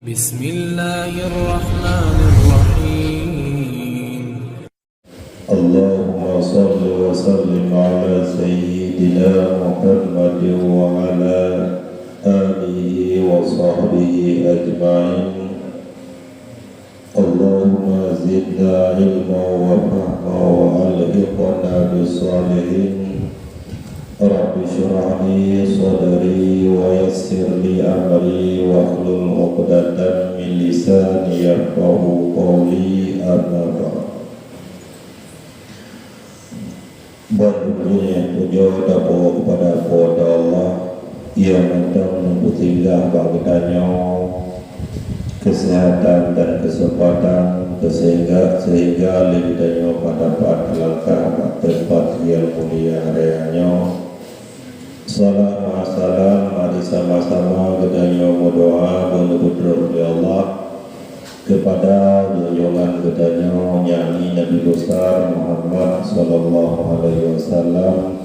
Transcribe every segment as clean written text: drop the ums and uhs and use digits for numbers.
بسم الله الرحمن الرحيم اللهم صل وسلم على سيدنا محمد وعلى آله وصحبه أجمعين. اللهم زدنا علما وفهما وألحقنا بالصالحين. رب اشرح لي صدري ويسر لي أمري واحلل عقدة من لساني يفقهوا قولي. أما بعد. Berdunia puja dapur kepada Allah yang mengutuslah baginda kesehatan dan kesempatan sehingga lidahnya mendapat langkah tempat yang mulia reanya. Salam mari sama-sama kedanya berdoa berdoa kepada Allah kepada junjungan kedanya nyanyi Nabi besar Muhammad sallallahu alaihi wasallam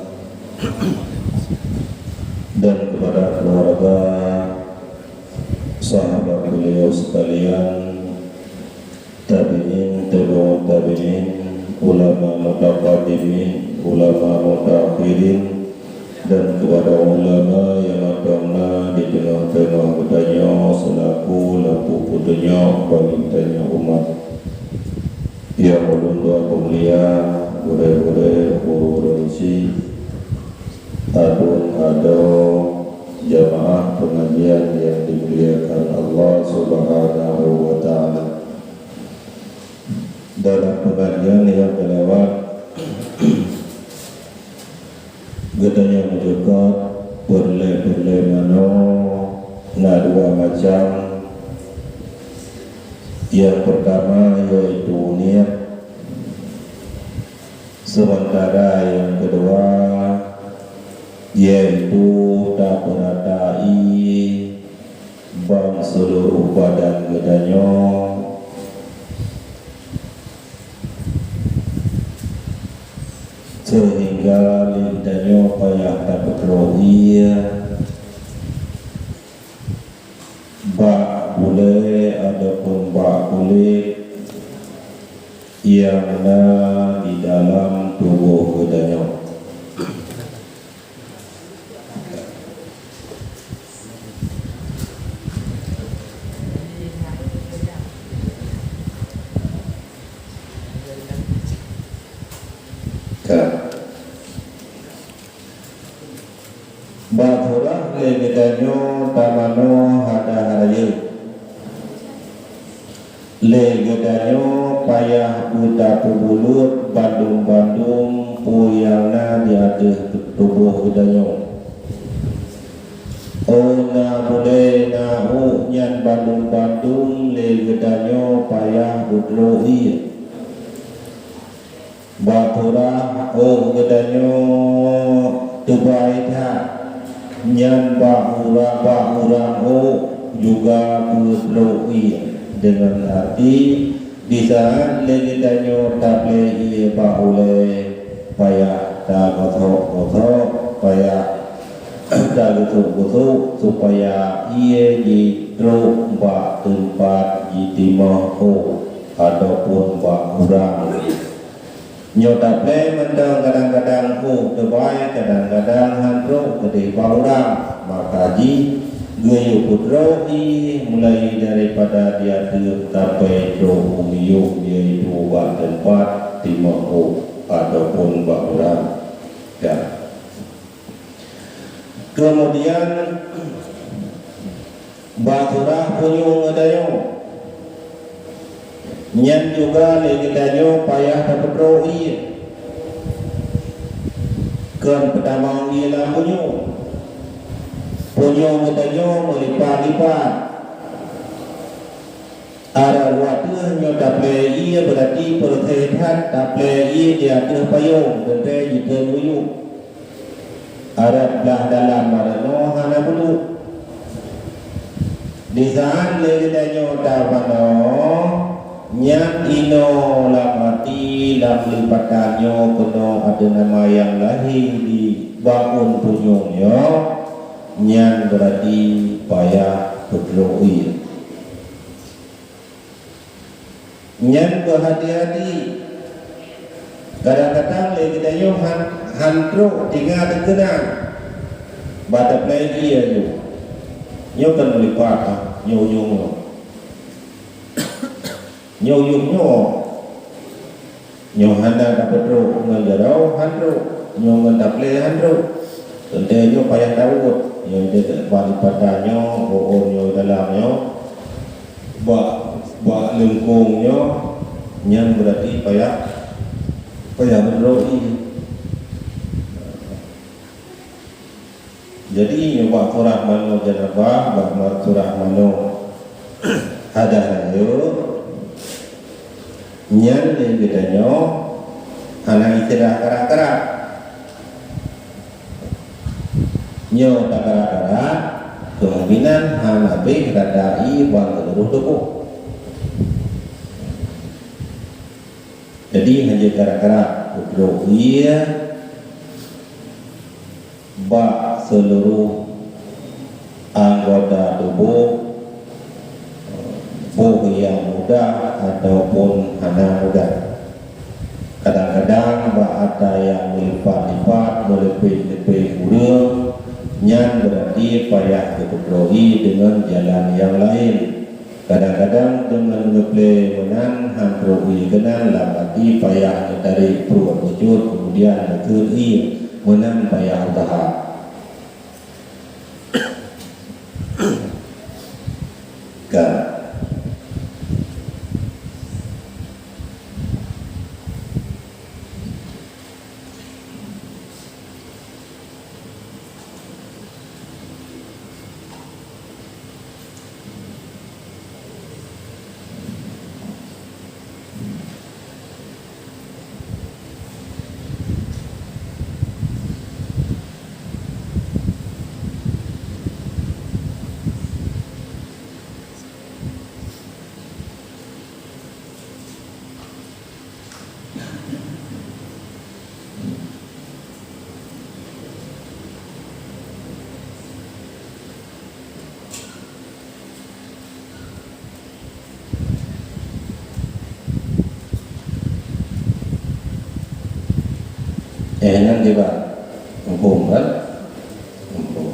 dan kepada keluarga sahabat beliau sekalian, tabi'in, tabi'ut tabi'in, ulama mutaqaddimin, ulama mutakhirin, dan kepada ulama yang agama di tengah-tengah budaya selaku lampu putihnya bagi umat yang berdoa pemulia boleh berisi ada jamaah pengajian yang dimuliakan Allah Subhanahu wa ta'ala. Dalam pengajian yang terlewat gedanya mendekat berle mano dua macam. Yang pertama yaitu niat, sementara yang kedua yaitu tak beratai bang seluruh badan gedanya sehingga lidahnya payah tak berrohi bak boleh adapun bak kulit yang ada di dalam tubuh gedanya. Baturah legedanyo tamano hada haraya legedanyo payah uta pubulut bandung puyangna di atas tubuh gedanyo. Ona boleh nahu nyan bandung legedanyo payah udroi. Baturah gedanyo tubaitha nyan bahurang juga berdoa dengan arti di saat legidanyo taple iye bahule payah tak gotok payah tak gotok supaya iye di truk bak tempat jitimah ataupun bahurang nyotaple mentang kadang-kadang terbaik kadang-kadang handro gede baurang maka ji gaya putroi mulai daripada dia sampai tro umiyu yaitu bak tempat timau ataupun baurang ya. Kemudian baturah punyung adayo nyan juga legidanyo payah dapat rohi kan pertama ialah punyo gedanyo melipat-lipat ada waktu nyo taple ia berarti persehat taple ia dia terpayung dan dia teruyuk ada belah dalam ada no hana bulu di saat legidanyo tapano nyak ino lam mati lam lipatanyo kuno ada nama yang lahir di bangun punyongnya nyan berarti payah berdoa Nyan berhati-hati. Kadang-kadang lagi kita yo hantro tinggal terkenal. Batak lagi ya yo kan melipat yo yo handa dapat ro ngejarau hantro yo ngendaple hantro. Tentu yo payah tahu yo dia balik padanya yo dalamnya ba lengkungnya yang berarti payah berdoa. Jadi nyoba surah mano janabah bahwa surah mano ada hayo nyan le bedanya anak istilah kara-kara nyo kara-kara kemungkinan hanabe radai bang teruh. Jadi hanya gara-gara berdoa bak seluruh anggota tubuh yang muda ataupun anak muda. Kadang-kadang bak ada yang melipat-lipat melebih-lebih urang yang berarti payah berdoa dengan jalan yang lain. Kadang-kadang dengan ngeplay menang hantroi kenal lamati payah dari perut wujud kemudian keri menang payah usaha. Kan nanti Pak hukum kan hukum.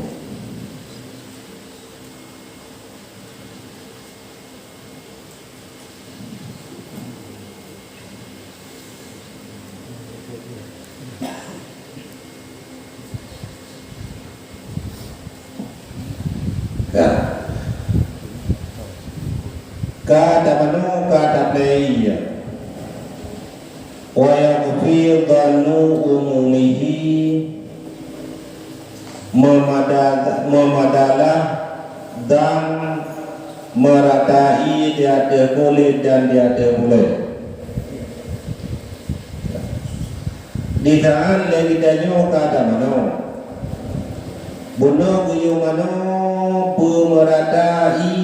Kata manu kata play wa yaghfir dhanu umumihi memadalah dan meratai dia ada boleh dan dia ada boleh. Di saat lagi danyo kata mano bunuh kuyu mano pemeratai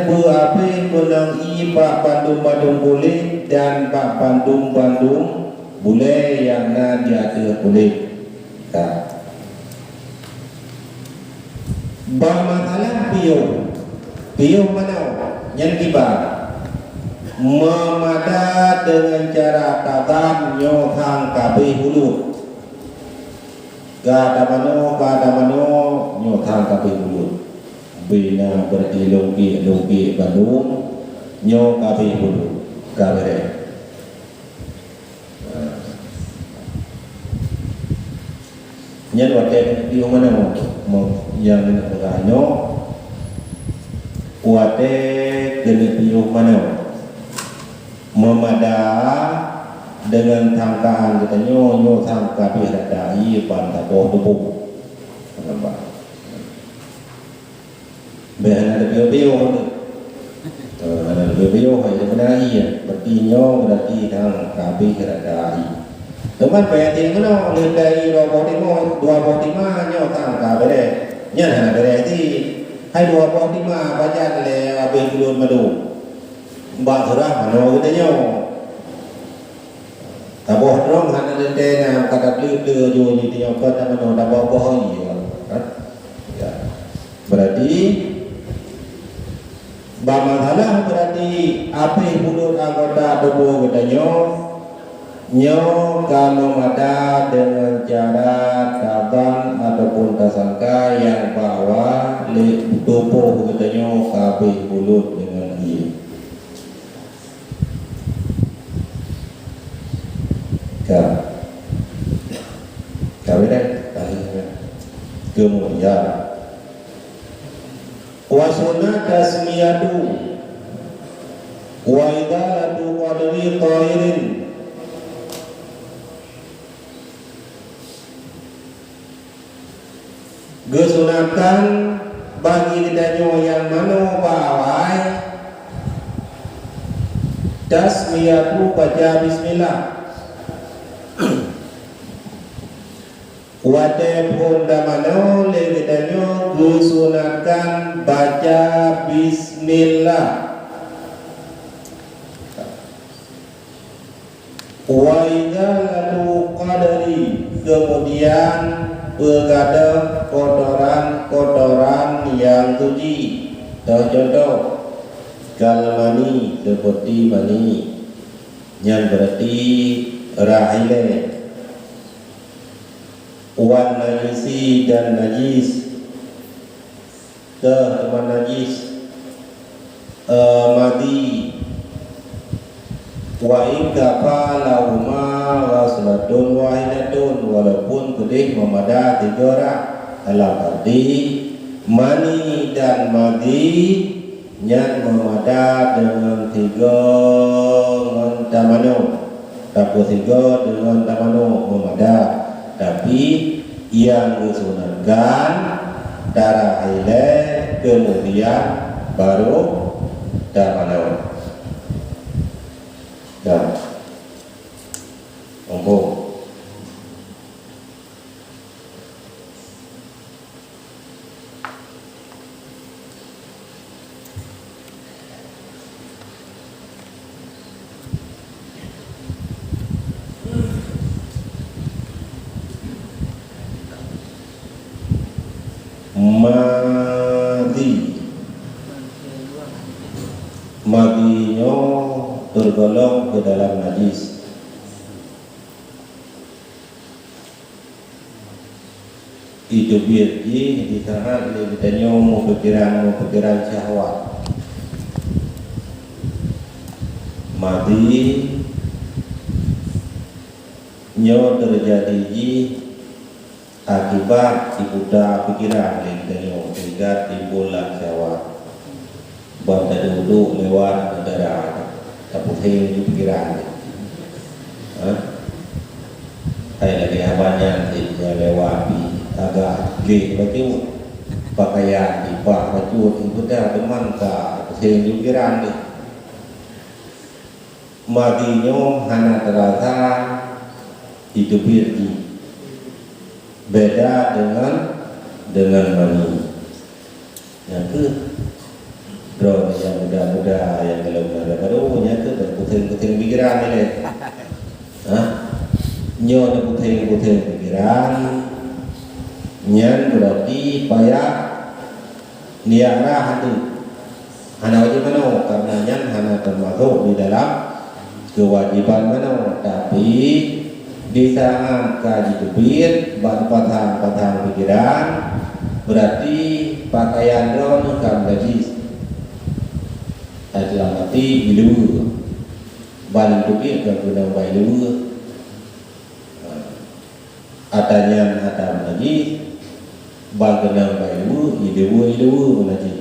berapi menang pak bandung boleh dan pak bandung boleh yang na dia ada boleh. Bamasalah piyo mana yang tiba memada dengan cara kata nyohang kabeh hulu kata mano nyohang kabeh hulu bina berarti lompi Bandung nyo kabeh hulu kabeh nyen wate piyo mana mau yang negaraanyo wate jenis piyo mana memada dengan tangkaan kita nyo tangka biradai pada tubuh nampak behana ada piyo ada piyo hay benai ya berarti nyo berarti tangka biradai. Teman bayar mana dari 25 nyo tangka bere nya hana bere ti hai 25 baca le abe dulun madu ba thura hano kita nyo tabo rong hana de na kata lir yo ni nyo ko ta mano tabo bohong ya berarti Bamasalah berarti api mulut anggota tubuh katanya nyo kalau ada dengan cara tabang ataupun tasangka yang bawa tubuh katanya api mulut dengan ia. Kemudian wasuna tasmiyatu wa idalatu qadri tahirin gesunatan bagi ditanya yang mana bawai tasmiyatu baca bismillah Wadepun damano legedanya gusunatkan baca bismillah wa idalatu qadri kemudian berkata kotoran-kotoran yang suci. Contoh kalmani seperti mani yang berarti rahile wan najisi dan najis teman najis mati wa in kafa lahuma ghaslatun wahidatun walaupun kedih memada 3 orang dalam arti mani dan madi yang memada dengan 3 dengan tamano tapi 3 dengan tamano memada. Tapi yang disunatkan darah haile kemudian baru tamano. Dan monggo madinya tergolong ke dalam najis. Itu birji di sana ditanya mau pikiran syahwat. Madi nyo terjadi akibat dibuta pikiran ditanya sehingga timbullah syahwat. Banda dulu lewat darah tapi di pikiran kayak lagi abangnya tidak lewat agak gede bagi pakaian di pak baju itu dah teman tak di pikiran ni madinya hanya terasa itu birji beda dengan mani yang ke bro yang muda-muda yang kalau baru-barunya tu berputing-puting pikiran ni nyo ada puting-puting pikiran nyan berarti payah niara hati hana wajib mana karena nyan hana termasuk di dalam kewajiban mana tapi di saat kaji kebir batang pikiran berarti pakaian ron bukan najis dalam arti bilu ban tukik ke guna bilu adanya ada najis ban guna bilu idu najis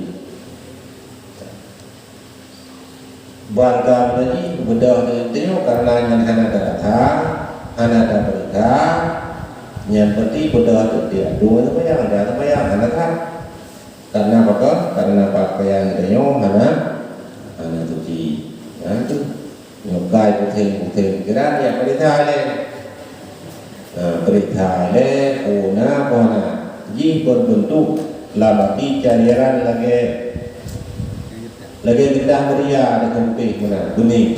ban ka najis bedah itu karena yang hana datang hana ada berita yang penting bedah dia dua apa yang hana kan karena apa karena pakaian dia hana suci itu nyokai puting pikiran yang perintah le una bona ji berbentuk labati cairan lagi kita beria dengan putih mana kuning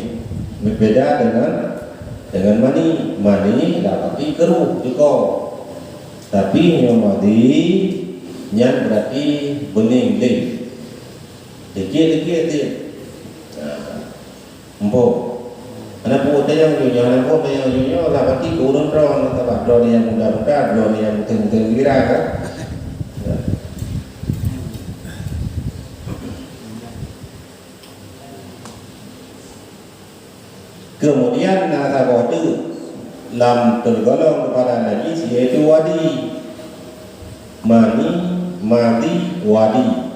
berbeda dengan mani labati keruh juga tapi nyomadi yang berarti bening leh Dikit-dikit dia. Empuk. Anak buat dia yang jual, anak buat dia yang jual. Lah berarti kurun drone, tak drone yang mudah-mudah, drone yang betul-betul kira kan. Kemudian nasa kode lam tergolong kepada najis yaitu wadi, mani, mati, wadi.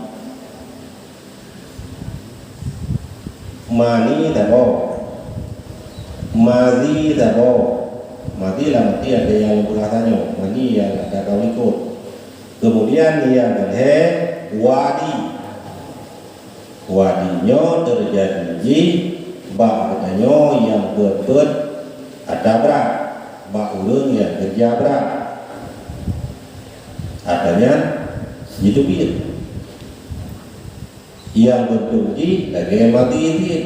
Mani tak boleh. Mati tak boleh. Mati lah mati ada yang berkatanya. Mani yang ada kau ikut. Kemudian yang kedua wadi. Wadinya terjadi di bak katanya yang berat ada berat. Bak urang yang kerja berat. Adanya hidup. Yang bertuji lagi mati itu.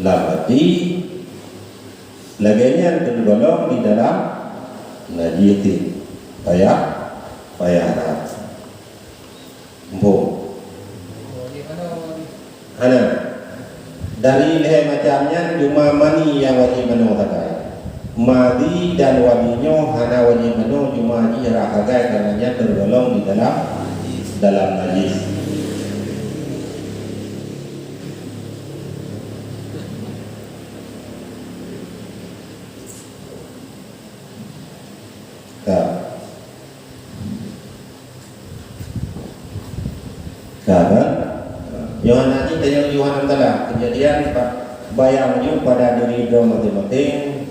Lah mati laginya tergolong di dalam najis. Payah empuk. Ana dari leher macamnya cuma mani yang wajib menolakkan. Madi dan wadinya hana wajib menolak cuma jira hagai karenanya tergolong di dalam najis. Yohanan ini tanya Yohanan telah kejadian bayang ju pada diri dua masing-masing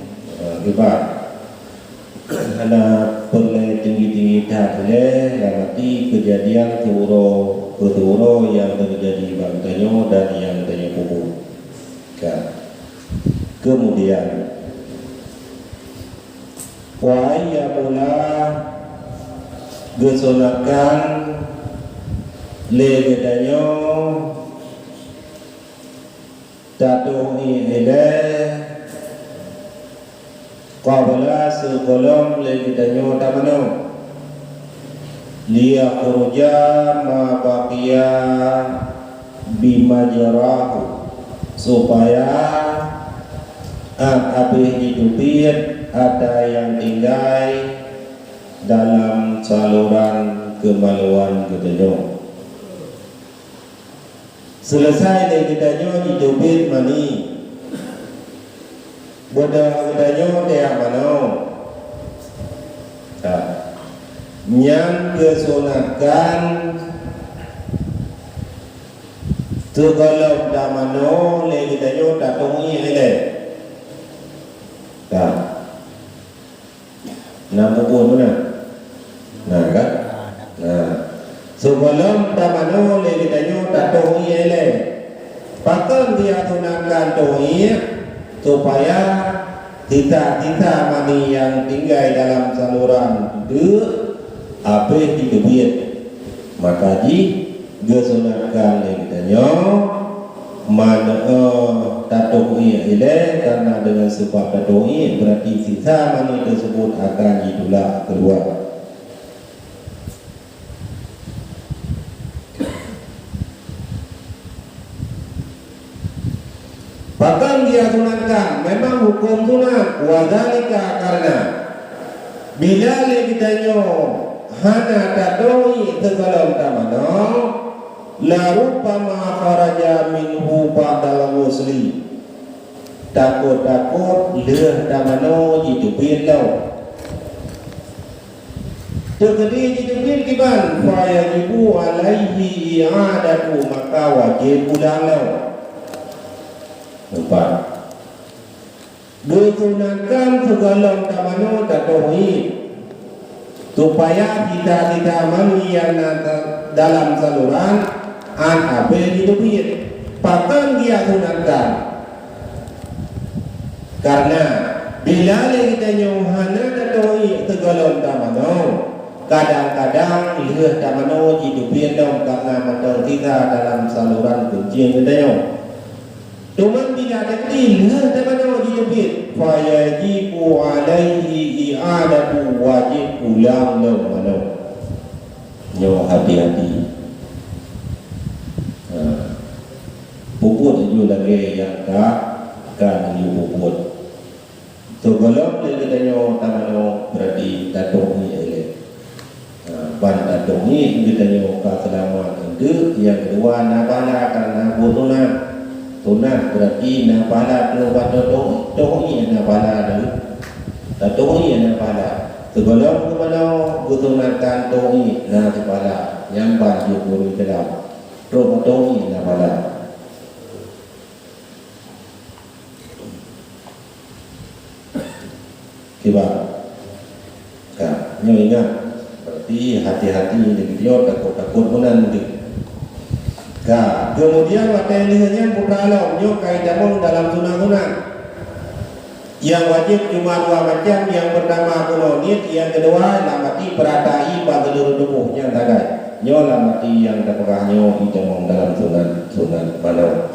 kibar. Ada perle tinggi-tinggi dah mati kejadian turo yang terjadi bangtanya dan yang tanya kubu. Kemudian wahai pula gesonakan legedanyo tatuhi ele qabla sekolom legedanyo tamano liya khurja ma baqiya bimajarahu supaya habis hidupin ada yang tinggal dalam saluran kemaluan gedanyo. Selesai dari gedanyo hidupin mani. Bodoh gedanyo dia mana? Yang kesunatkan tergolong damano le gedanyo tatungi ele. Nah buku mana? Nah kan? Nah sebelum tamano le gedanyo tatungi ele. Pakai dia tunangkan tungi supaya tita mani yang tinggal dalam saluran itu habis dikebit. Maka disunatkan le gedanyo tatungi ele karena dengan sebab tatungi berarti sisa mani tersebut akan ditolak keluar. Bahkan dia sunatkan memang hukum sunat wadhalika karena bila legitanyo hana tatungi tergolong tamano la rupama kharaja minhu ba'dal musli takut leh tamano hidupin lau terjadi hidupin kiban fayajibu alaihi i'adatu maka wajib ulang lau. Empat disunatkan segala tamano tatohi supaya kita mani yang dalam saluran habis hidupin. Pakan dia sunatkan karena bila kita nyuhana tatohi segala tamano kadang-kadang lihat tamano hidupin dong karena motor kita dalam saluran kuncing kita cuma bila ada lihat tamano hidupin fayajibu alaihi i'adatu wajib ulang dong mano nyo hati-hati. puput ju lagi yang kan ju puput so kalau dia tanya tamano berarti datung ni ele ban datung ni kita tanya ka selama itu yang kedua napala karena tunah berarti napala tu datung ni napala tu datung ni napala sebelum kemana gunakan datung ni napala yang baju guru dalam datung ni napala Kiba, nyo ingat berarti hati-hati dengan dia takut punan mungkin. Kemudian matanya putra lo nyo kai damong dalam sunah-sunah. Yang wajib cuma dua macam, yang pertama kunonit, yang kedua lamati peratai pada seluruh tubuhnya tagai. Nyo lamati yang terperah nyo damong dalam sunah balau.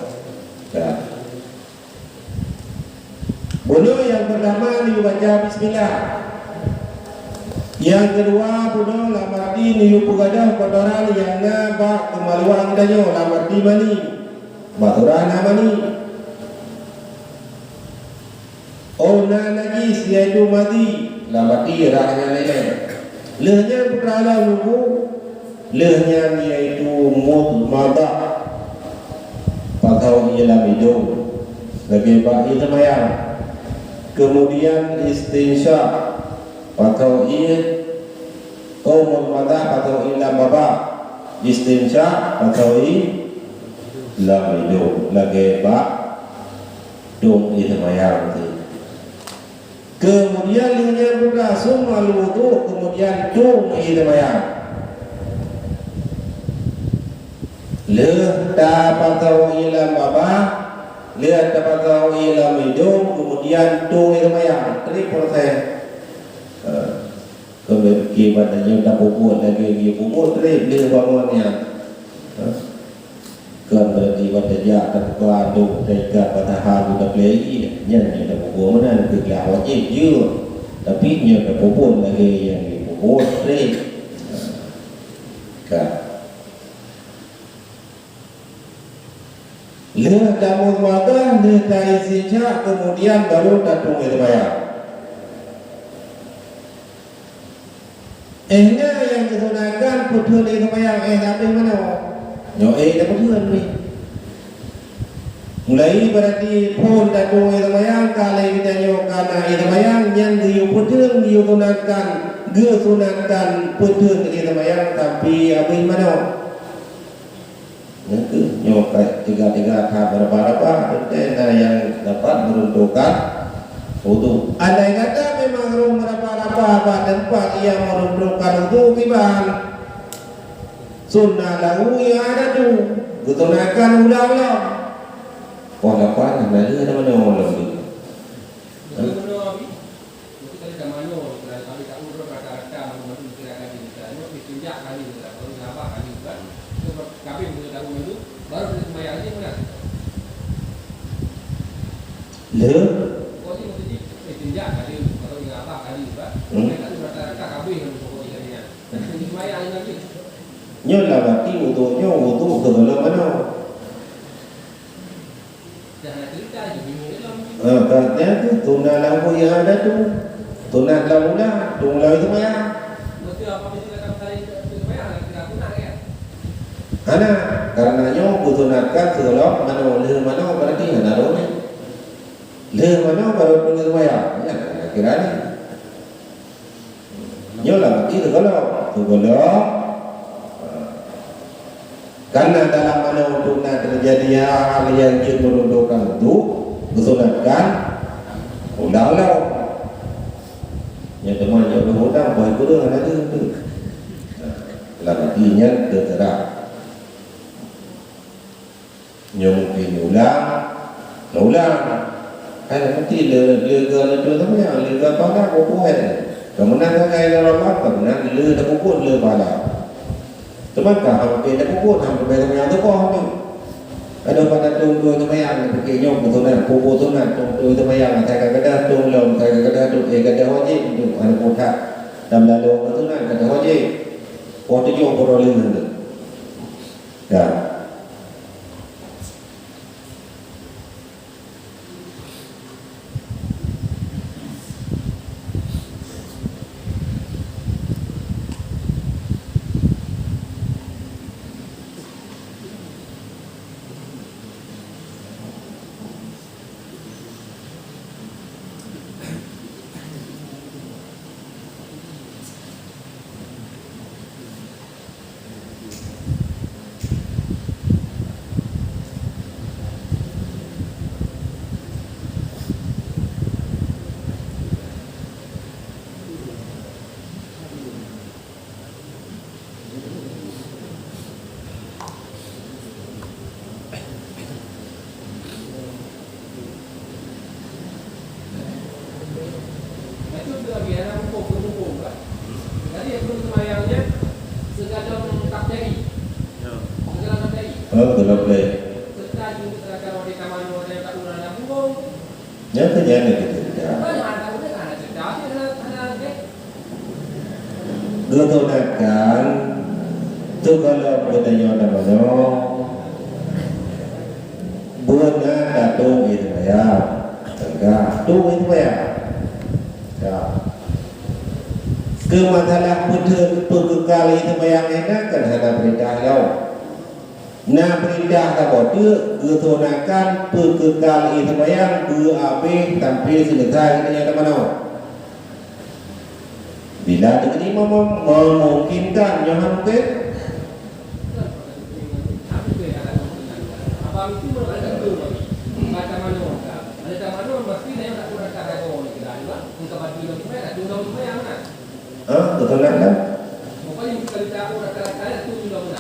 Bunuh yang pertama dibaca bismillah. Yang kedua bunuh lamati niu pugadah kotoran yang nabak kemaluan danyo lamati mani. Baturana mani. Ona najis yaitu mati lamati rahnya lain. Lehnya putrala lugu. Lehnya yaitu madah. Patau ialah hidung. Lagi bagi semayang. Kemudian istinsya atau umul madah atau ilam baba istinsya atau lam hidup lagi bak dong itu mayang. Kemudian linya buka summa wudu kemudian dong itu mayang. Le atau ilam baba lihat dapat tahu ilam hidung kemudian tu ilmayang tadi proses kemudian badannya tak puput lagi dia puput tadi dia bangunnya kan berarti badannya tak kuaduk dekat pada hal udah play nyanyi tak puput mana kerja wajib je tapi nya tak puput lagi yang dipuput tadi kan Lihat damur madah, lihat istinja, kemudian baru datung itu bayar. Ehnya yang digunakan putuan itu bayar, tapi mana? Nyo dah putuan ni. Mulai berarti pun datung itu bayar, kalau kita nyo karena itu bayar, yang diu putuan digunakan, digunakan putuan itu bayar, tapi apa mana? Nyokai tiga-tiga berapa-berapa tenda yang dapat meruntuhkan wudu. Andai kata memang berapa-berapa tempat yang meruntuhkan wudu gimana? Sunnah lahu yang ada tu gunakan ulang-ulang. Wah lapan ada mana orang tu? Le kau ni mesti tinjak kali atau ingat apa kali juga mereka tu rata-rata kabeh yang pokok dia ni semaya lagi nyo lah berarti wudu kebelah mana jangan cerita je bingung katanya tu tunah lampu yang ada tu tunah lampu itu semaya mesti apa mesti kata kali semaya kita tunah kan ana karena nyo tunahkan segala mana berarti ana ro ni le mana baru punya bayar ya kira ni nyola itu kalau karena dalam mana untuk terjadi hal yang menundukkan itu disunatkan ulang-ulang yang teman yang berhutang baik itu ada itu artinya terserah nyungkin ulang kan nanti lega namanya lega pada pokok kemudian kai dalam kemudian lega pokok lega pada teman kah hampir dah pokok hampir yang tu kau ada pada tunggu temayang pergi nyok betulan pokok tunan tunggu temayang saya kadang tunggu saya kadang kadang wajib tu ada kota dalam lalu betulan kadang wajib kota nyok peroleh tu ya sudah biar hukum kan. Jadi itu semayangnya segadang tak jadi. Segadang tak jadi. Gelap deh. Setelah juga kalau di kamar ada tak ulah nak hukum. Ya kerjaan gitu. Banyak ada cerita ada deh. Dua tahun kan, tu kalau bertanya nama buat datung itu ya, enggak, tu itu ya. Ya. Kemasalah putus perkali itu yang enak kan ada perintah lau. Nah perintah tak dia ketunakan perkali itu yang berabe sampai selesai kita yang mana. Bila terima memungkinkan jangan mungkin. Abang itu ada betul lagi. Macam mana orang? Ada mana mesti dia tak kurang kata kau ni kita juga. Untuk bagi dia kita juga yang mana? Betul kan? Pokoknya kita lihat orang kata tu juga mana?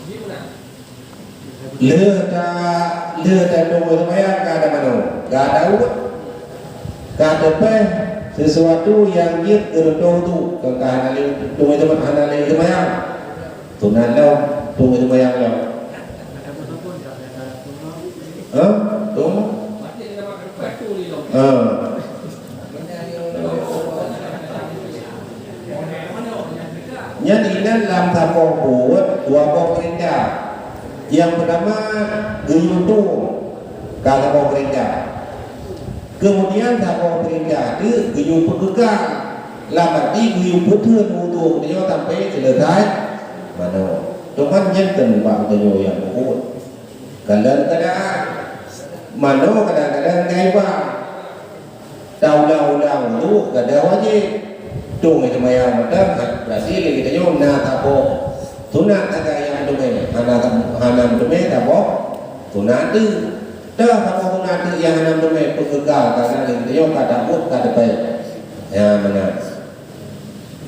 Gimana? Leh dua semaya kada mana? Kada ubat. Kada peh sesuatu yang dia gerdo tu kekahanan itu tunggu itu mana lagi semaya? Tunan lau, tunggu semaya lau. Tunggu. Mati dia makan batu ni loh. Jadi dalam tapau buat dua perintah. Yang pertama geyutu kata perintah. Kemudian tapau perintah itu geyutu kekal. Lama di geyutu tuan untuk dia sampai selesai. Mana? Tuhan nyenten bang tenyo yang buat. Kadang-kadang mana kadang-kadang gay bang. Daulah-ulang tu kadang wajib. Tung itu mayang macam berarti kita nyo na tapo tunat agak yang domai hanam domai tapo tunat tu dah tapo tunat tu yang hanam domai pegagal karena kita nyo kada mut kada baik ya mana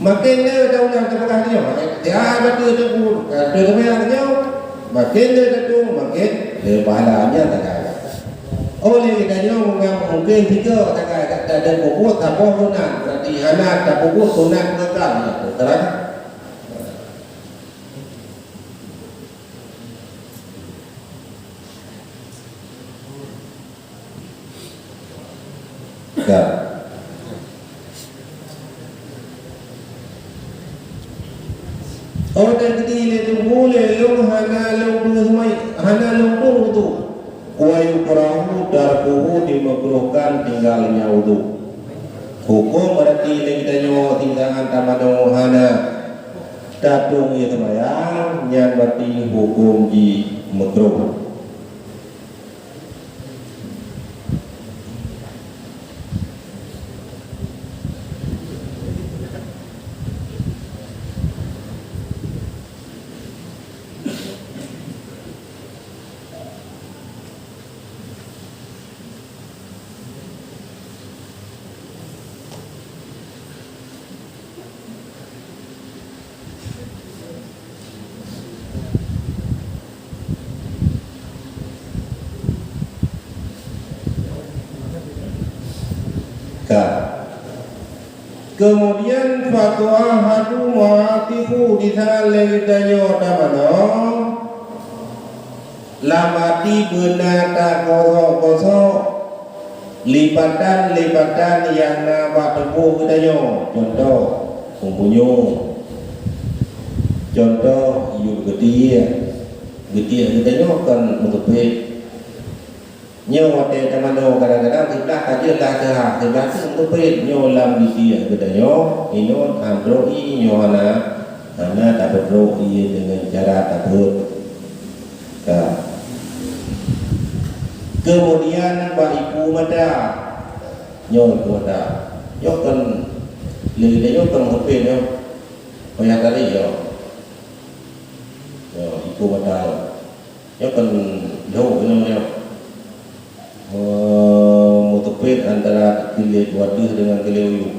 makin dia daulah terpegang nyo dia betul tu tu domai nyo makin dia tu makin dia pahalanya tak. Oleh kita mungkin tiga kata ada pokok tapo tunat berarti anak tak pokok tunat kekal terang. Ya. Orang kita itu boleh long hana long semai hana long tu. Wa yukrahu darkuhu dimakruhkan tinggalnya wudu. Hukum berarti kita nyo tinggalan tamano hana datung itu bayang yang berarti hukum di makruh. Kemudian fatwa hadu mu'atifu di sana lagi tanya mana lamati benata kosong lipatan yang nama tepu kita nyo contoh mempunyai contoh yuk getia kita nyo kan untuk nyo te tamano kadang-kadang kita kaji lah terhak kita untuk pet nyo lam dia kita nyo ino androi nyo ana tak berroi dengan cara takut. Kemudian pak ibu mata nyo mata nyo kan le nyo kan hope nyo banyak kali yo ibu mata nyo kan jauh nyo mutupin antara kilit waduh dengan kilit uyu.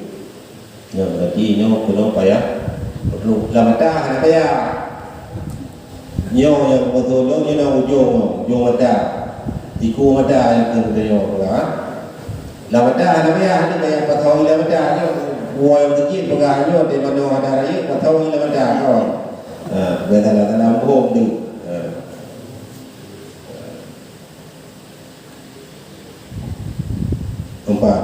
Ya berarti nyo kuno payah perlu lamata apa ya? Nyo yang betul lo nyo ujung mata, tiku mata yang kita nyo kan? Lamata apa ya? Ini yang patau lamata nyo Woi begini pegahnya di mana ada raya, kau tahu ini ada kau. Betul dalam home ni. Empat.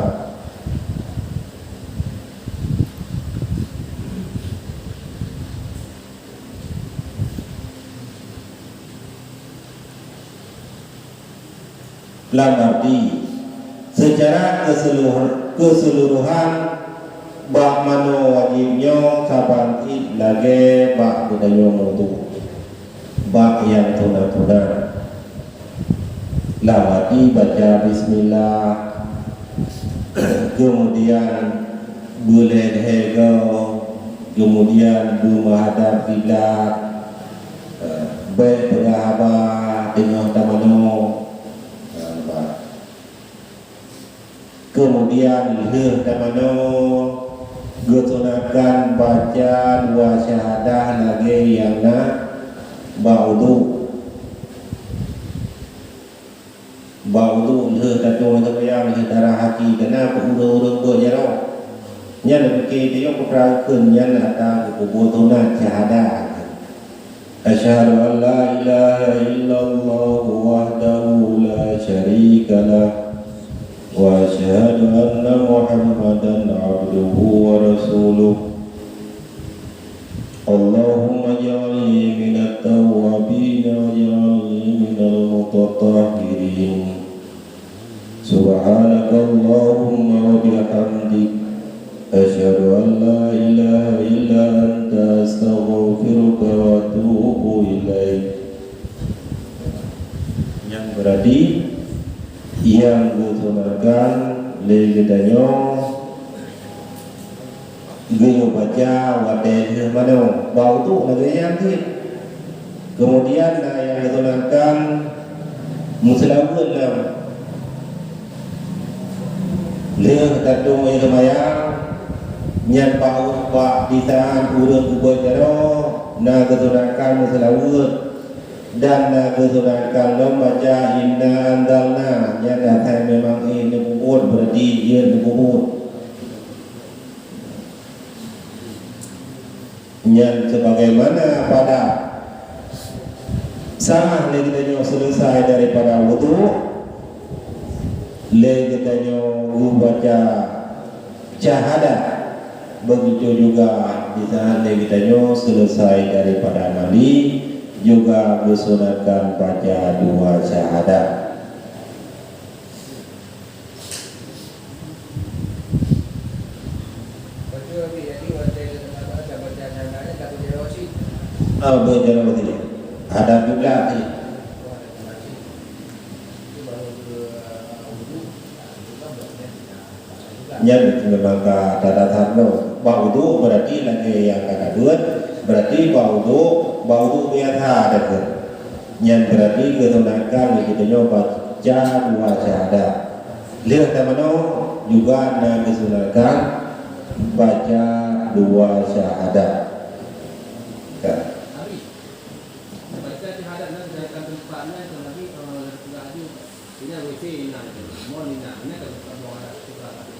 Dalam arti secara keseluruhan bak mano wajibnya kapan lagi bak budaya mutu bak yang tuna-tuna lawati baca bismillah kemudian boleh hego kemudian menghadap kiblat baik berahaba dengan tamano kemudian leh tamano gunakan baca dua syahadah lagi yang nak baudu leh tato yang darah hati kena urang-urang berjaro nya nak fikir dia perangkeun nya ada kebutuhan syahadah asyhadu an la ilaha illallah wahdahu la syarika lah wa asyhadu anna muhammadan abduhu wa rasuluh Allahumma ja'alni minat tawwabin wa ja'alni minal mutatahhirin subhanaka Allahumma wa bihamdik asyhadu an la ilaha illa anta astaghfiruka wa atubu ilaik. Yang berarti yang gunakan legedanyo gaya baca wadah mana bau tu negara yang kemudian yang gunakan muslimun dalam leh tato irmayang nyan bau bak di tangan urang kubajaro na gunakan muslimun dan kesudahan membaca inna anzalna yang datang memang ini bubur berarti ia bubur yang sebagaimana pada sah legitanyo selesai daripada wudu legitanyo membaca syahadat begitu juga di saat legitanyo selesai daripada mandi juga disunatkan baca dua syahadat. Berjalan begini. Ada juga ni. Yang memang ada tarno. Baudu berarti lagi yang kata dua. Berarti baudu biasa ada ke. Yang berarti ketunakan kita nyoba baca dua syahadat. Lihat teman-teman juga nak kesunatkan baca dua syahadat. Kan? Baca syahadat nak sedangkan tempatnya lagi sudah ada ini WC nak mohon nak ini kalau ada sudah ada.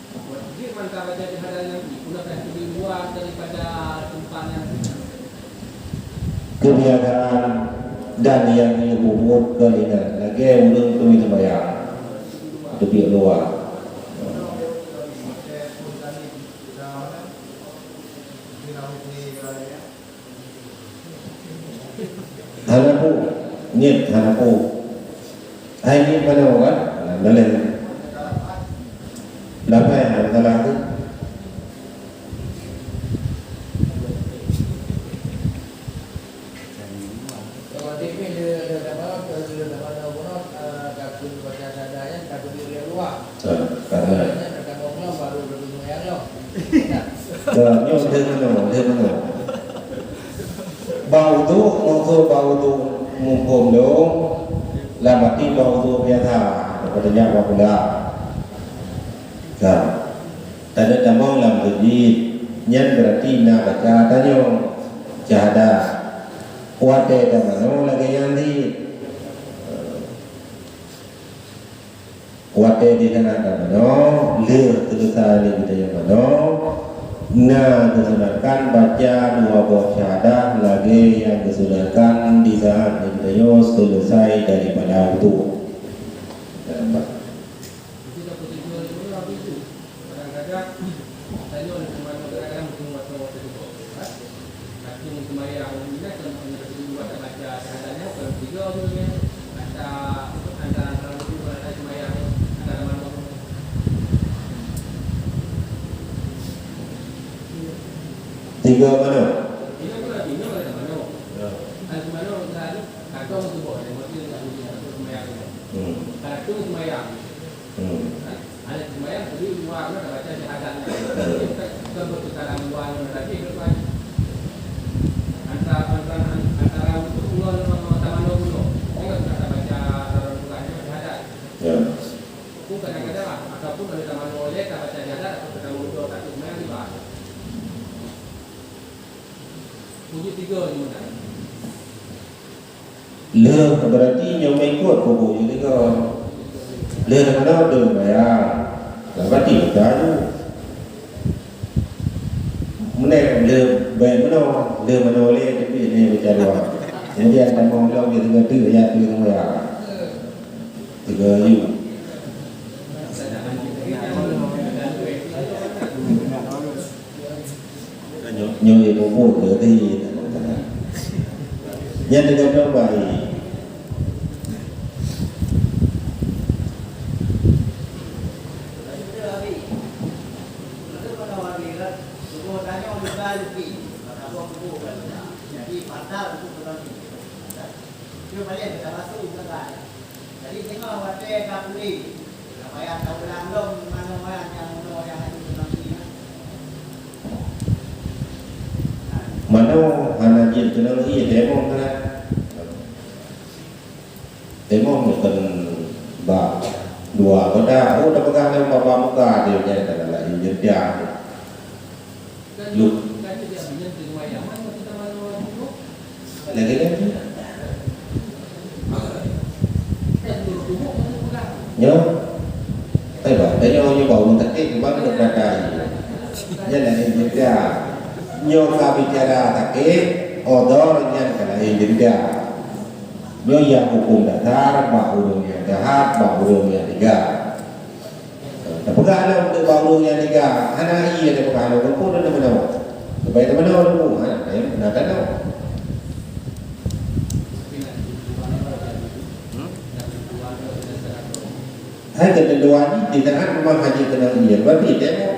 Wajib mantap baca syahadat yang gunakan di luar daripada tempatnya. Kebiasaan dan yang dihubung kelingan lagi ulun tu itu bayar itu pihak luar. Hanapu, niat hanapu. Hai ni pada orang, dalam. Lapa yang salah tu. Bau tu, maksud bau tu mumpung dong, lamati bau tu biasa, katanya apa pula? Kan? Tanda tamang lam tujid, nyan berarti nak baca tanya syahadat. Kuat mana lagi yang di wate di tanah mano le selesai di budaya mano na disunatkan baca dua buah syahadah lagi yang disunatkan di saat budaya selesai daripada wudu. Kita bertujuan itu apa itu? Kadang-kadang tanya oleh teman kadang-kadang mungkin waktu itu. Tapi mungkin yang ini kan buat baca syahadahnya kalau tiga orangnya antara itu ada cuma yang antara mana tiga mana? ini pun ada mana? Ada mana tadi kantong itu boleh, mungkin tak mungkin ada cuma yang kantong cuma yang ada cuma yang jadi luar mana baca syahadahnya kita bertukar luar nanti depan antara untuk ulang sama taman dulu. Kita bisa baca bukannya syahadat. Ya. Pun kadang-kadang ataupun dari taman oleh kita baca syahadat atau kita wudhu tak cuma yang dibahas. Wujud tiga ni mana? Le berarti yang ikut kubu juga tiga. Le mana ada ya? Berarti tahu. Mana le mana oleh tapi ini bicara. Kemudian kita mau bilang dia tiga tu ya tu yang ya. Tiga you. Nhiều thì một buổi nữa thì nhân được trong bài jadi tengok wate kapuli supaya tahu langgong mana yang mana hana jin tu nang iya demo kan demo bukan ba dua benda dah pegang yang bapa muka dia jadi tak ada lagi dia lu lagi ni nhớ thấy bảo thấy nhau như bảo mình thích thì bắt được ra trời nhân là hình dia nyo ka bicara take odor yang kala hindia nyo yang hukum dasar ba urung yang jahat ba urung yang tiga tapagala untuk ba urung yang tiga ana iya de pagala ko pun na manaw supaya na manaw mo na tanaw hai kedua ni di tanah memang haji kena iya berarti demo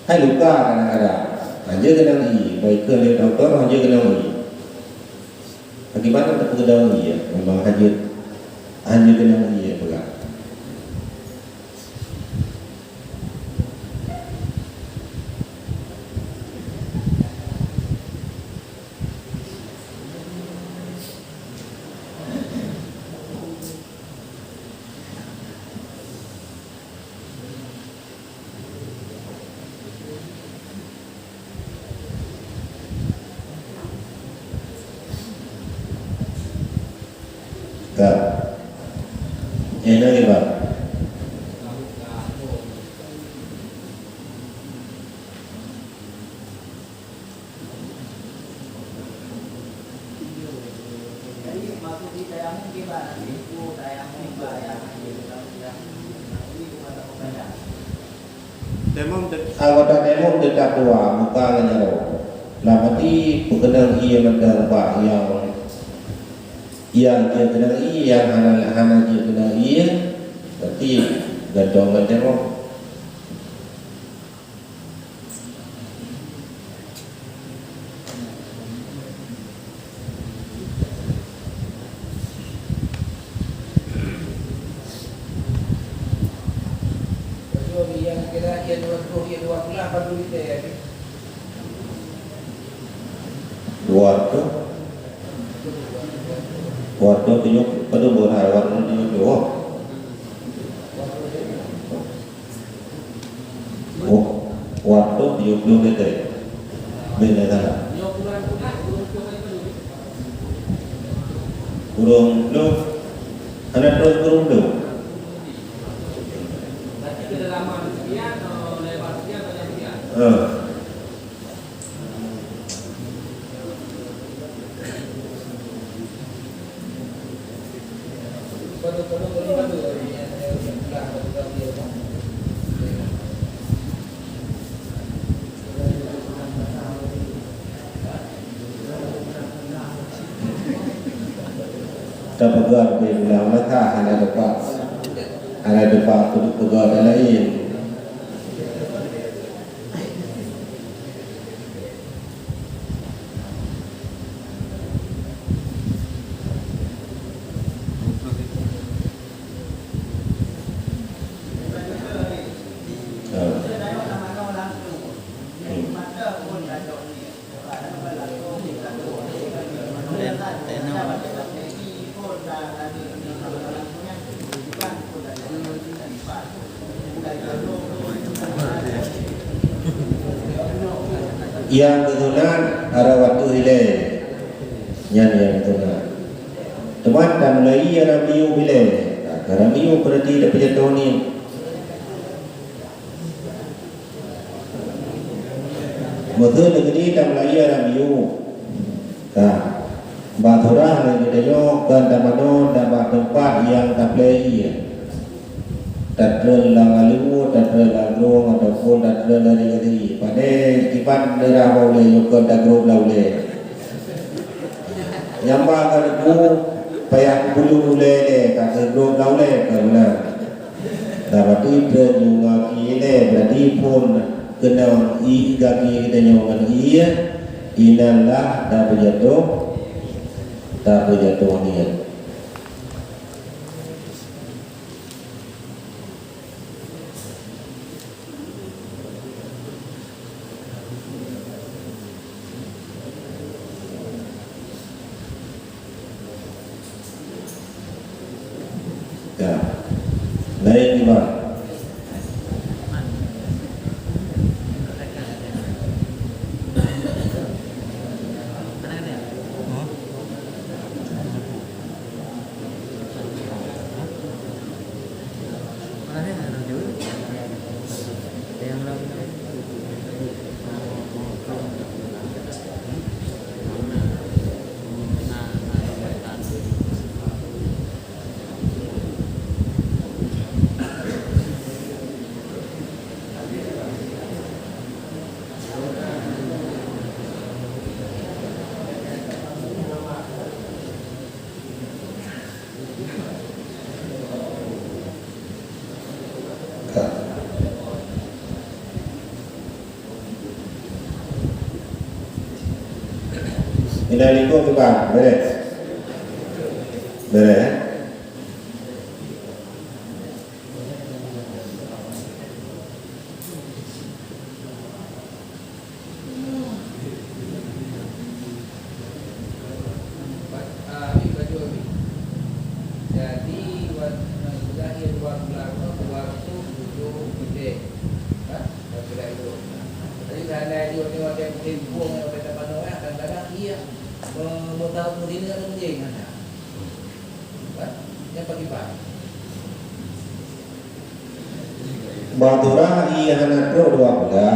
hai luka kadang-kadang hanya kena i baik ke oleh doktor hanya kena i bagaimana tak kena i memang hanya kena i pegang Enak ya Pak. jadi maksud kita yang gimana itu yang bayar Anggota demo dekat dua muka nganyaro. Lamati pekenang iya mendang Pak yang dia kena yang hana dia kena berarti gadong demo yang kira dia 20 bulan baru kita ya. Waktu tunjuk pada borai waktu tunjuk doa. Waktu tunjuk dulu kita. Benda salah. Kurung dulu. Anak terus kurung dulu. sekian, lebar sekian, panjang sekian. Kita pegang di dalam mereka ada depan untuk pegang yang lain. Yang ketunan ada waktu ile yang ketunan teman dan mulai ada miu ile karena miu berarti dapat jatuh ni betul negeri dan mulai ada miu baturah lagi dayo kan damano dapat tempat yang tak boleh Tadrel lang alimu, tadrel lang rong ataupun tadrel dari gadi. Pada kipan daerah boleh yukon dagro boleh. Nyamba kan ku payah bulu boleh le, kata gro boleh kerana. Dapat itu juga kile berarti pun kena i gagi kita nyaman iya, inalah tak berjatuh niat. Lain gimana? Ini itu kita beres, beres. Baturah ia anak pro dua pula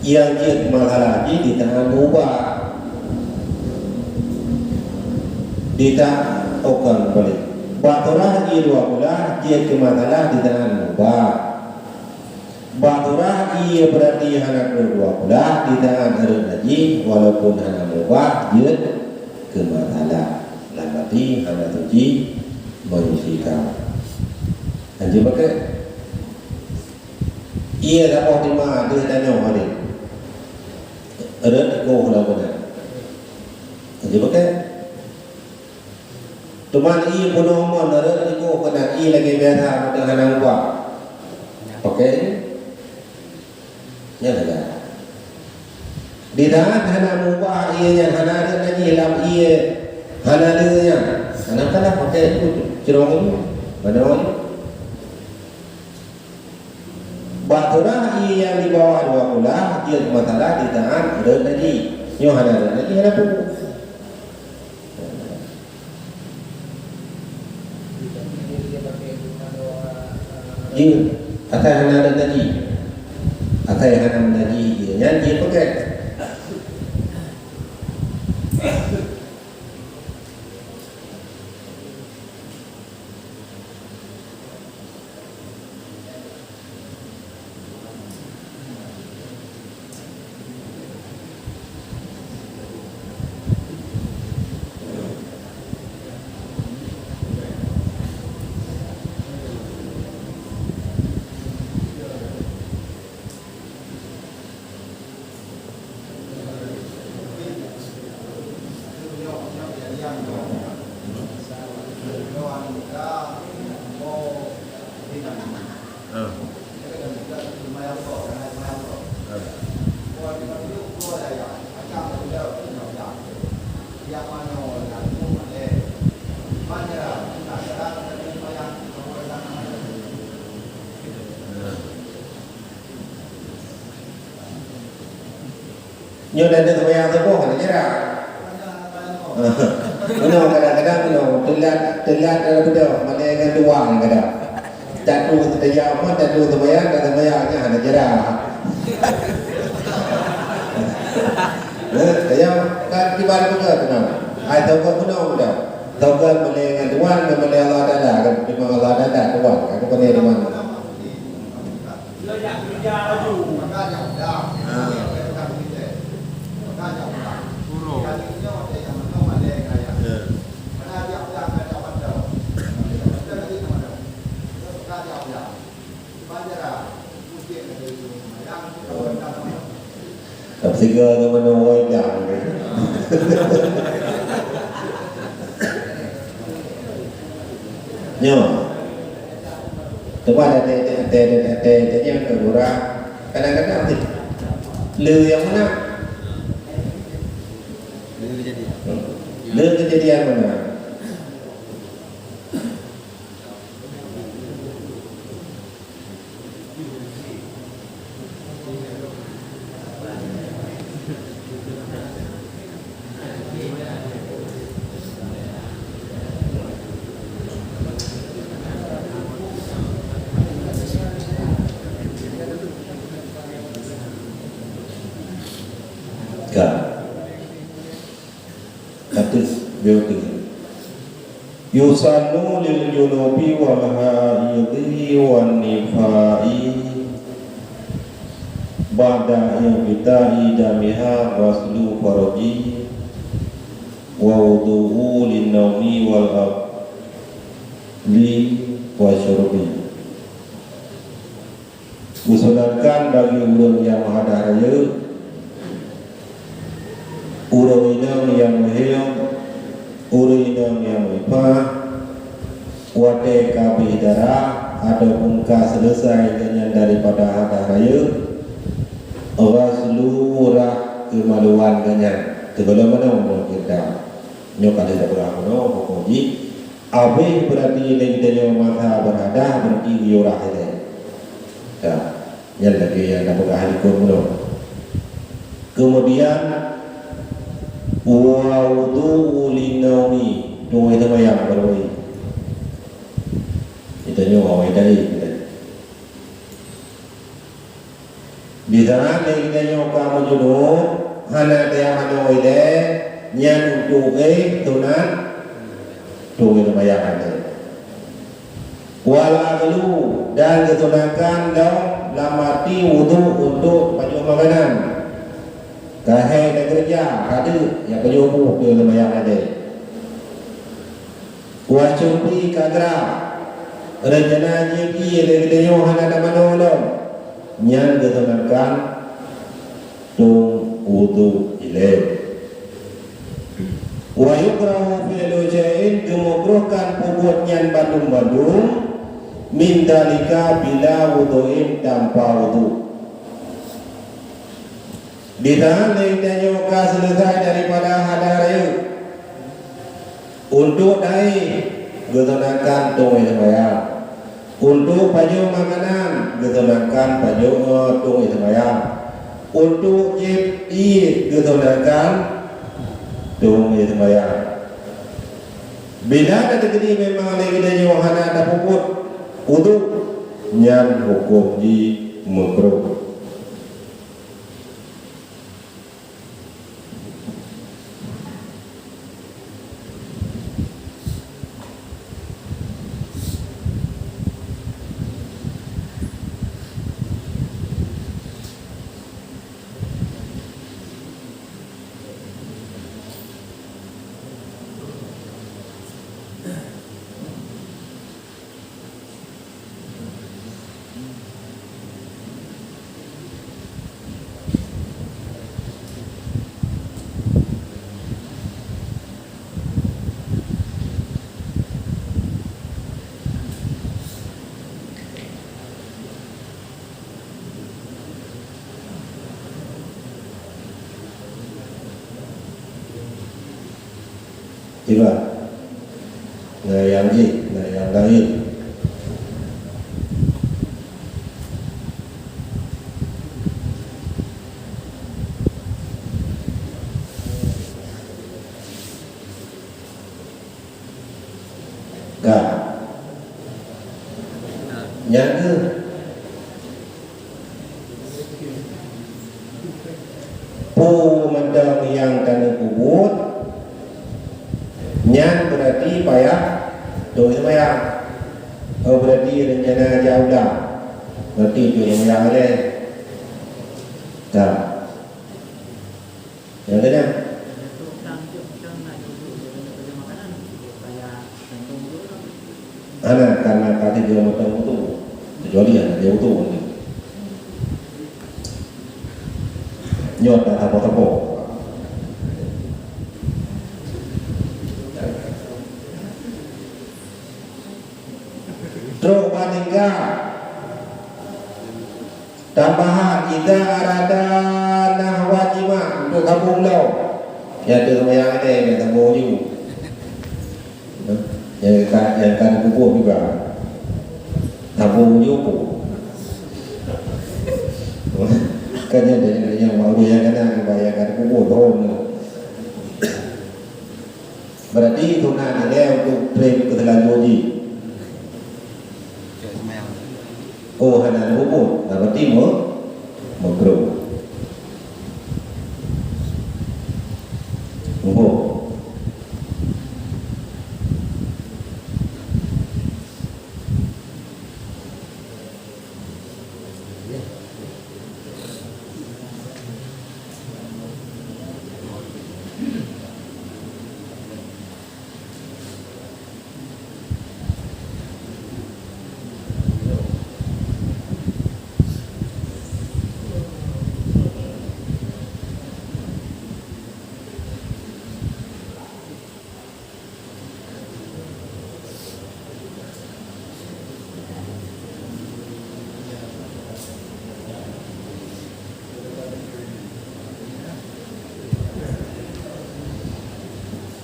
yang dia malah lagi di tangan ubah di tangan okan balik baturah ia dua pula dia kemasalah di tangan ubah baturah ia berarti anak pro dua pula di tangan harun lagi walaupun anak ubah dia kemasalah lamati anak tuji menyusikan anjir pakai ia dapat lima dia tanya hari ada go lah benar jadi pakai teman ia pun omong ada go kena ia lagi biasa dengan anak buah oke ya dah di dalam anak buah ia yang anak ada lagi dalam ia anak ada yang anak kalah pakai cerong mana orang baturah ia yang di bawah dua pula dia masalah di tangan ada lagi Yohana ada lagi ada pun dia Atai hana dan tadi. Atai hana tadi nyanyi pakai. Nyo dan sembahyang tu pun aja dah. Mino kadang-kadang mino telat dalam benda malaikat dua kadang. Jatuh terjaya apa jatuh sembahyang dan sembahyangnya ada jerah. Saya kan tiba juga tenang. Ai tahu kan mino dah. Tahu kan malaikat dua dengan malaikat Allah dah kan di mana Allah dah dua kan itu pada di mana. Lo yang kerja laju maka yang dah. Tập singer ke mana orang jam. Nyo. Tempat ada yang kurang. Kadang-kadang lu yang mana? Lu kejadian mana? Yusallu lil junubi wal haidhi wan nifai ba'da ibta'i damiha waslu faraji wa wudu'u lin naumi wal abli wa syurbi. Usulankan bagi urang yang ada raya, urang yang mahiyam, urang yang mipah, wate kabidara ataupun selesai dengan daripada ada raya, seluruh kemaluan ganyan. Sebelum mana umur kita, nyokal tidak berapa no, pokoknya. Abi berarti kita mata berada berarti diorah ini. Ya, yang lagi yang dapat ahli kumno. Kemudian wudu linaumi dua itu yang berwei. Itu nyawa dari kita. Bisa nanti kita nyawa menjodoh, hana dia menjodoh dia, nyan tuai tunan, tuai itu yang ada. Walaglu dan ketunakan dalam lamati wudu untuk baju makanan. Kahai dan kerja ada yang baju itu yang ada. Wajumpi kagra rencana jeki dari Yohana dan Manolo yang ketunakan tung wudu ilai. Wa yukrahu fi'lu ja'in kemukruhkan pembuatnya bandung-bandung min dalika bila wudu'in tanpa wudu. Bila lainnya selesai daripada hadaraya untuk naik gunakan tungai sembahyang, untuk baju makanan gunakan baju tungai sembahyang, untuk jip gunakan tungai sembahyang. Bila ada terjadi memang lagi dari Yohana ada puput wudu nyan hukum di makruh. Coba, nah yang ini, nah yang lain. Gak, yang ke pu mendang yang kena kubur. Nyan berarti payah doi semayang. Oh berarti rencana jauh dah. Berarti doi semayang le. Dah. Yang lainnya. Anak karena kaki dia matang itu, kecuali anak dia itu. Nyot tak apa-apa. Truk maningga tambahan kita arada nahwa jima untuk kampung lau ya tu sama yang ini yang kampung juga yang kan kubur juga kampung juga kan yang mau dia kan bayarkan kubur tahun berarti itu nanti untuk tren ketelanjutan. Oh, hana hukum, berarti makruh. Hukum.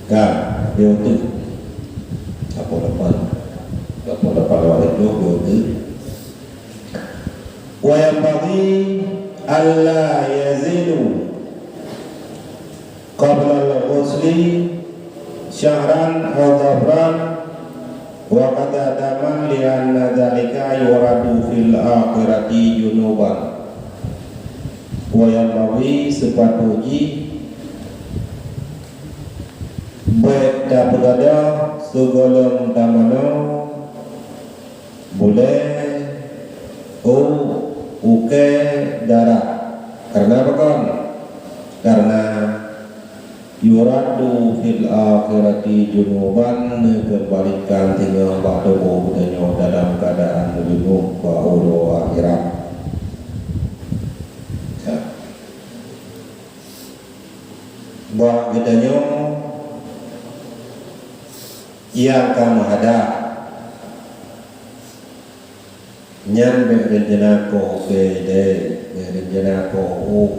Kan, dia tu apa dapat wajib dia tu. Wa yang bagi alla yazidu qabla al-ghusli syahran aw dhafran wa qad adaman li anna dzalika yuradu fil akhirati junuban. Wa yang bagi sepatutnya baik dah berada segala tamano boleh uke darah karena apa kan? Karena yuradu fil akhirati junuban kebalikan tinggal pada budanya dalam keadaan junub ba'ulo akhirat. Buat gedanya yang kamu ada nyan berencana ko ide berencana ko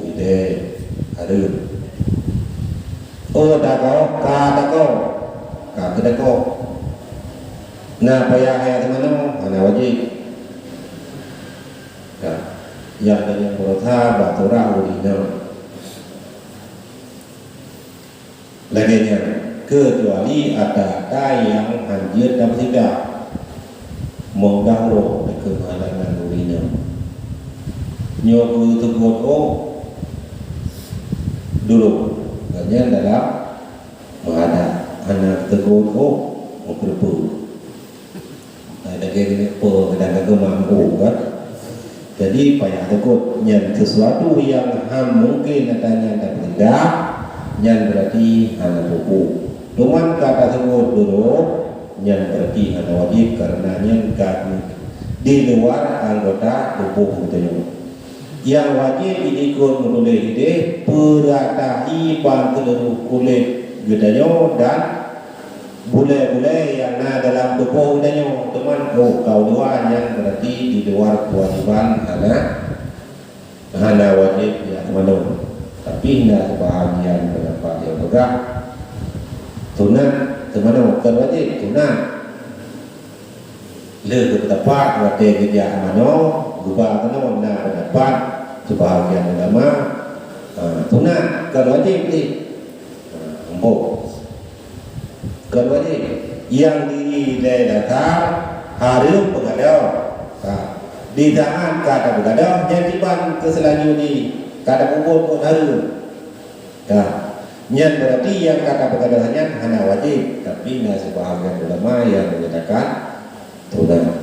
ide ada kada ko na payah ayat mana mana wajib yang dengan berotha batura udina laginya kecuali ada yang hancur dan tidak mengganggu kemahalan nyoku tegur dulu katanya dalam ada anak tegur mau berbu ada kayak kadang-kadang mampu kan. Jadi payah tegur yang sesuatu yang mungkin adanya tak benda yang berarti anak buku. Cuman kata tegur dulu yang berarti anak wajib karena yang di luar anggota tubuh itu. Yang wajib ikut menulis ide peratai bantu kulit gedanyo dan bule-bule yang ada dalam tubuh gedanyo. Teman kau dua yang berarti di luar kewajiban anak wajib ya teman-teman. Tapi tidak sebahagian pendapat yang bergerak sunat teman-teman bukan wajib sunat. Lebih tepat wajib kerja mano gubah kena nak pendapat sebahagian ulama sunat bukan wajib ni bukan wajib yang di dalam harum pegadau di tangan kata pegadau yang tiban ke selanjutnya kata kubur pun harum yang berarti yang kata pegadau hanya wajib tapi tidak sebahagian ulama yang menyatakan sunat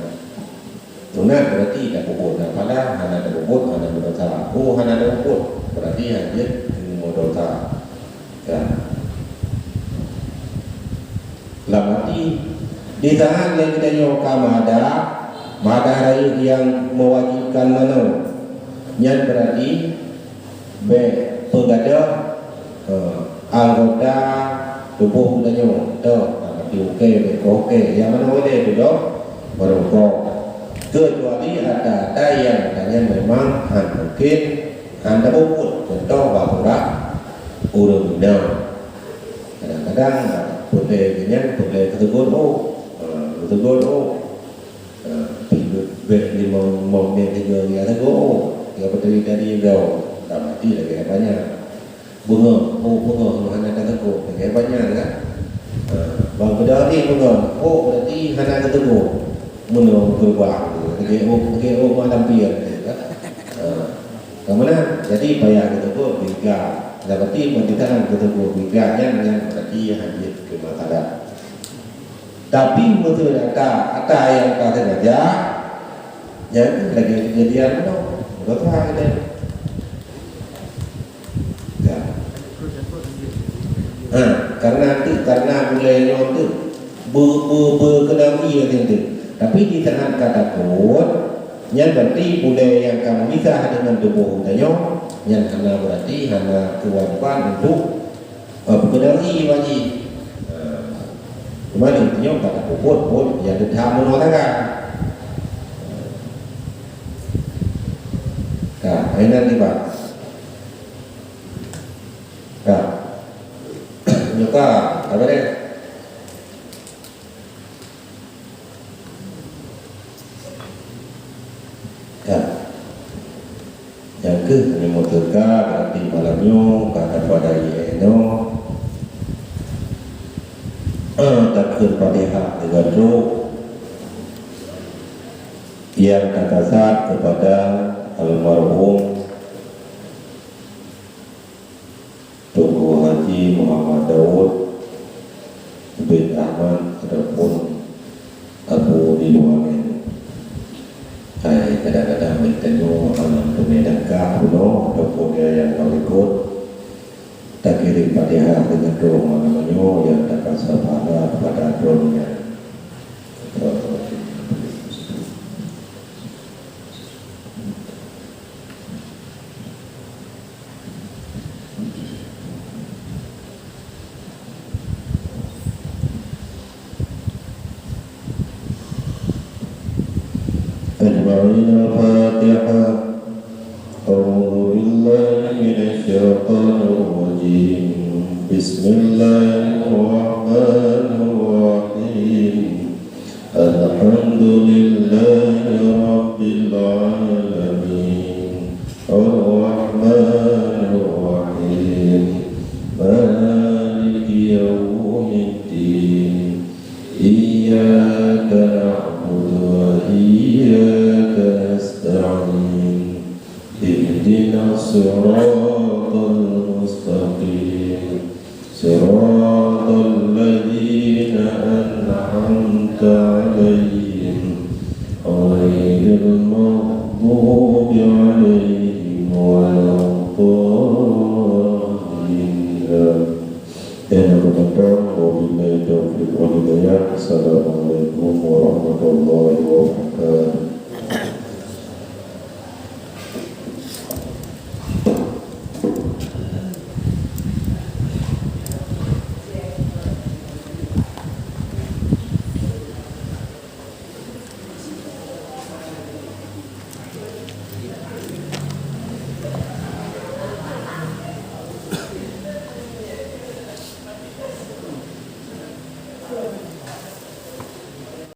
berarti tak kubur dan pada hana tak kubur hana berdosa hana tak kubur berarti hanya berdosa lamati di tangan yang kita nyokam ada hari yang mewajibkan mana yang berarti pegadau anggota tubuh kita nyokam oke yang mana boleh duduk merokok kecuali ada yang katanya memang mungkin anda pun contoh bahwa urut minum kadang-kadang boleh ketegur di mau dia dia tegur dia berdiri dari jauh tak mati lagi banyak bunga hanya tegur lagi banyak kan bang berdari bunga berarti hanya tegur menurut berbuat okay, malam pian kemana jadi payah ketegur biga berarti pendidikan ketegur biga yang berarti hadir ke masyarakat tapi betul ada yang kata saja yang lagi kejadian itu betul ada karena mulai nyontu berkenami yang itu. Tapi di tengah kata pun yang berarti boleh yang kamu bisa dengan tubuh utanya yang hanya berarti hanya kewajiban untuk berkenali wajib kemarin intinya kata pun yang ditamu nolakan ini pak nyuka apa deh yang ke memotorka berarti malamnya kata pada yeno takut pada hak dengan roh yang kata saat kepada almarhum Tunku Haji Muhammad Daud bin Ahmad ataupun Abu Ridwan. Saya kadang-kadang bertemu alam pemedangkah kuno ataupun dia yang kau ikut tak kirim padihah dengan doa namanya yang tak kasar pada dronnya. أجمعين الفاتحة أعوذ بالله من الشيطان الرجيم بسم الله الرحمن الرحيم الحمد لله رب العالمين الرحمن الرحيم مالك يوم الدين إياك نعبد وإياك نستعين الصراط المستقيم صراط الذين أنعمت عليهم غير المغضوب عليهم ولا الضالين. Wabillahi taufiq wal hidayah. Assalamualaikum warahmatullahi wabarakatuh.